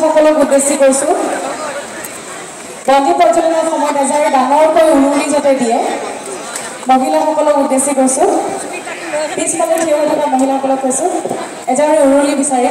সকলক উদ্দেশ্যি কৈছোঁ বন্দী প্ৰজ্বলনৰ সময়ত এজাৰি ডাঙৰকৈ উৰুলি যাতে দিয়ে মহিলাসকলক উদ্দেশ্যি কৈছোঁ পিছফালে থিয় হৈ থকা মহিলাসকলক কৈছোঁ এজাৰি উৰুলি বিচাৰি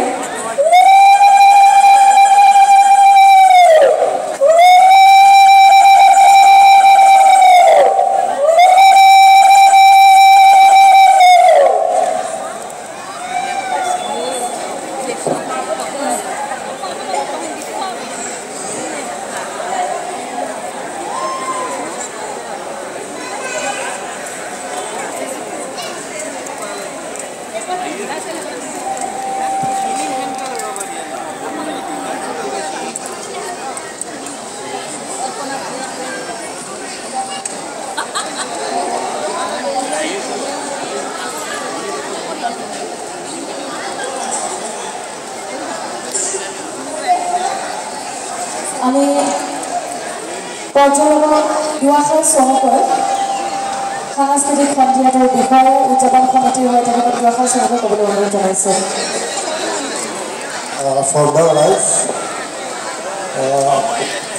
আমি প্ৰজ্বলনৰ দুআষাৰ চমুকৈ সাংস্কৃতিক সন্ধিয়াটোৰ বিষয়ে উদযাপন সমিতিৰ হৈ তেখেতক দুআষাৰ চমুকৈ ক'বলৈ অনুৰোধ জনাইছোঁ। শ্ৰদ্ধা ৰাইজ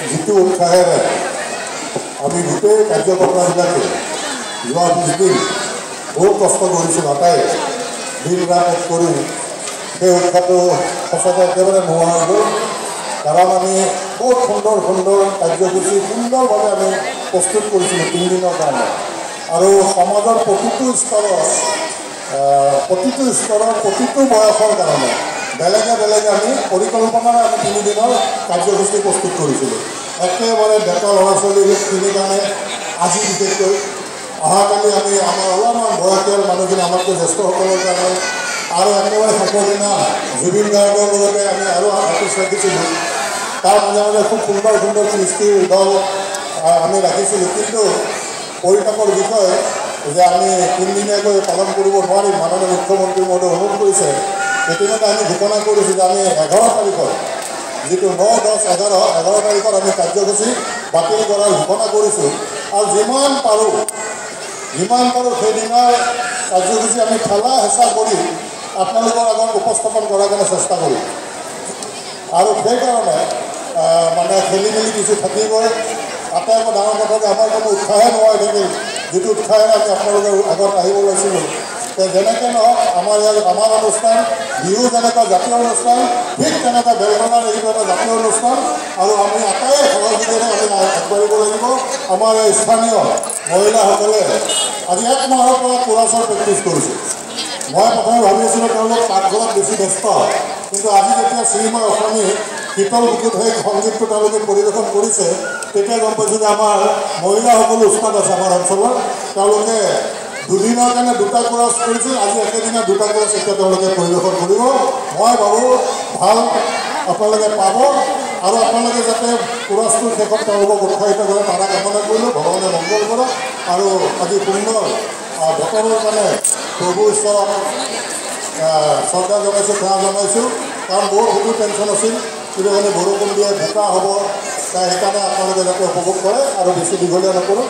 যিটো উৎসাহেৰে আমি গোটেই কাৰ্যকৰ্তাবিলাকে যোৱা 20 দিন বহুত কষ্ট কৰিছোঁ আটাই দিন ৰাত এক কৰি সেই উৎসাহটো সঁচাকৈ একেবাৰে নোহোৱা হৈ গ'ল কাৰণ আমি বহুত সুন্দৰ সুন্দৰ কাৰ্যসূচী সুন্দৰভাৱে আমি প্ৰস্তুত কৰিছিলোঁ 3 দিনৰ কাৰণে আৰু সমাজৰ প্ৰতিটো স্তৰৰ প্ৰতিটো বয়সৰ কাৰণে বেলেগে বেলেগে আমি পৰিকল্পনাৰে আমি 3 দিনৰ কাৰ্যসূচী প্ৰস্তুত কৰিছিলোঁ একেবাৰে ডেকা ল'ৰা ছোৱালীখিনিৰ কাৰণে আজি বিশেষকৈ অহাকালি আমি আমাৰ অলপমান বয়সীয়াল মানুহখিনি আমাতকৈ জ্যেষ্ঠসকলৰ কাৰণে আৰু একেবাৰে শেষৰ দিনা জুবিন গাৰ্গৰ লগতে আমি আৰু আৰ্টিষ্ট ৰাখিছিলোঁ তাৰ মাজে মাজে খুব সুন্দৰ সুন্দৰ কৃষ্টিৰ দল আমি ৰাখিছিলোঁ কিন্তু পৰিতাপৰ বিষয় যে আমি 3 দিনীয়াকৈ পালন কৰিব নোৱাৰিম মাননীয় মুখ্যমন্ত্ৰী মহোদয়ে অনুৰোধ কৰিছে ইতিমধ্যে আমি ঘোষণা কৰিছোঁ যে আমি 11 তাৰিখত যিটো 9, 10, 11 তাৰিখত আমি কাৰ্যসূচী বাতিল কৰাৰ ঘোষণা কৰিছোঁ আৰু যিমান পাৰোঁ সেইদিনাৰ কাৰ্যসূচী আমি ঠেলা হেঁচা কৰি আপোনালোকৰ আগত উপস্থাপন কৰাৰ কাৰণে চেষ্টা কৰিম আৰু সেইকাৰণে মানে খেলি মেলি কিছু থাকিবই তাতে আকৌ ডাঙৰ কথা যে আমাৰ কোনো উৎসাহে নোহোৱা থাকিল যিটো উৎসাহেৰে আমি আপোনালোকৰ আগত আহিব লৈছিলোঁ যেনেকৈ নহওক আমাৰ অনুষ্ঠান বিহু যেনেকুৱা জাতীয় অনুষ্ঠান ঠিক তেনেকুৱা বেলতলাৰ এইটো এটা জাতীয় অনুষ্ঠান আৰু আমি আটাই সহযোগেৰে আমি আগবাঢ়িব লাগিব আমাৰ এই স্থানীয় মহিলাসকলে আজি 1 মাহৰ পৰা কোৰাছৰ প্ৰেক্টিছ কৰিছোঁ মই প্ৰথমে ভাবি আছিলোঁ তেওঁলোক পাকঘৰত বেছি ব্যস্ত কিন্তু আজি যেতিয়া শ্ৰীময় অসমী শীতল বুকুত সেই সংগীতটো তেওঁলোকে পৰিৱেশন কৰিছে তেতিয়া গম পাইছোঁ যে আমাৰ মহিলাসকলো উস্তাদ আছে আমাৰ অঞ্চলত তেওঁলোকে 2 দিনৰ কাৰণে 2টা কোৰাছ কৰিছিল আজি একেদিনা 2টা কোৰাছ এতিয়া তেওঁলোকে পৰিৱেশন কৰিব মই ভাবোঁ ভাল আপোনালোকে পাব আৰু আপোনালোকে যাতে কোৰাছটোৰ শেষত তেওঁলোকক উৎসাহিত কৰে তাৰা কামনা কৰিলোঁ ভগৱানে মংগল কৰক আৰু আজি সুন্দৰ বতৰৰ কাৰণে প্ৰভু ঈশ্বৰক শ্ৰদ্ধা জনাইছোঁ সেৱা জনাইছোঁ কাৰণ বহুত টেনশ্যন আছিল কিন্তু মানে বৰষুণ দিয়ে বোকা হ'ব সেইকাৰণে আপোনালোকে যাতে উপভোগ কৰে আৰু বেছি দীঘলীয়া নকৰোঁ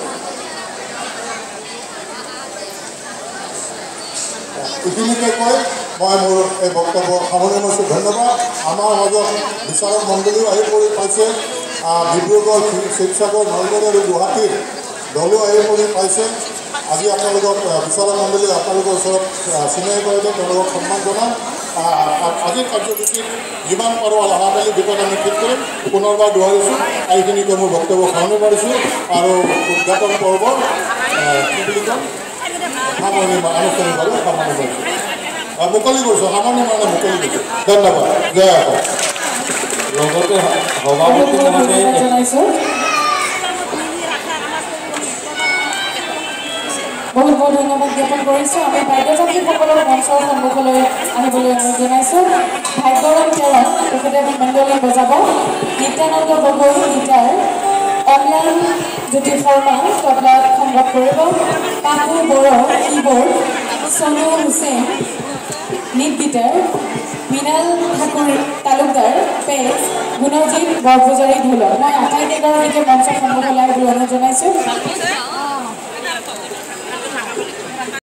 এইখিনিকে কৈ মই মোৰ এই বক্তব্য সামৰণি মাৰিছোঁ ধন্যবাদ আমাৰ মাজত বিচাৰক মণ্ডলীও আহি পৰি পাইছে ডিব্ৰুগড় শিৱসাগৰ নলবাৰী আৰু গুৱাহাটীৰ দলো আহি পৰি পাইছে আজি আপোনালোকক বিচাৰক মণ্ডলী আপোনালোকৰ ওচৰত চিনাকি কৰি দিওঁ তেওঁলোকক সন্মান জনাম আজিৰ কাৰ্যসূচীত যিমান পাৰোঁ অহাকালি ভিতৰত আমি ঠিক কৰিম পুনৰবাৰ দোহাৰিছোঁ এইখিনিকে মোৰ বক্তব্য সামৰণি মাৰিছোঁ আৰু উদঘাটন পৰ্ব কি বুলি ক'ম আনুষ্ঠানিকভাৱে সামৰণি কৰিছোঁ মুকলি কৰিছোঁ সামৰণি মানে মুকলি কৰিছোঁ ধন্যবাদ জয় অসম লগতে সভাপতি জনাইছোঁ বহুত বহুত ধন্যবাদ জ্ঞাপন কৰিছোঁ আমি বাদ্যযন্ত্ৰীসকলৰ মঞ্চৰ সন্মুখলৈ আহিবলৈ অনুৰোধ জনাইছোঁ ভাগ্যৰাম তেৰণ তেখেতে মণ্ডলী বজাব নিত্যানন্দ গগৈ গীটাৰ অম্লান জ্যোতি শৰ্মা তবলাত সংগত কৰিব পাপু বড়ো কীবৰ্ড সোনু হুছেইন নীট গীটাৰ মৃণাল ঠাকুৰ তালুকদাৰ পেজ গুণজিৎ বৰপূজাৰী ঢোলক মই আটাইকেইগৰাকীকে মঞ্চৰ সন্মুখলৈ আহিবলৈ অনুৰোধ জনাইছোঁ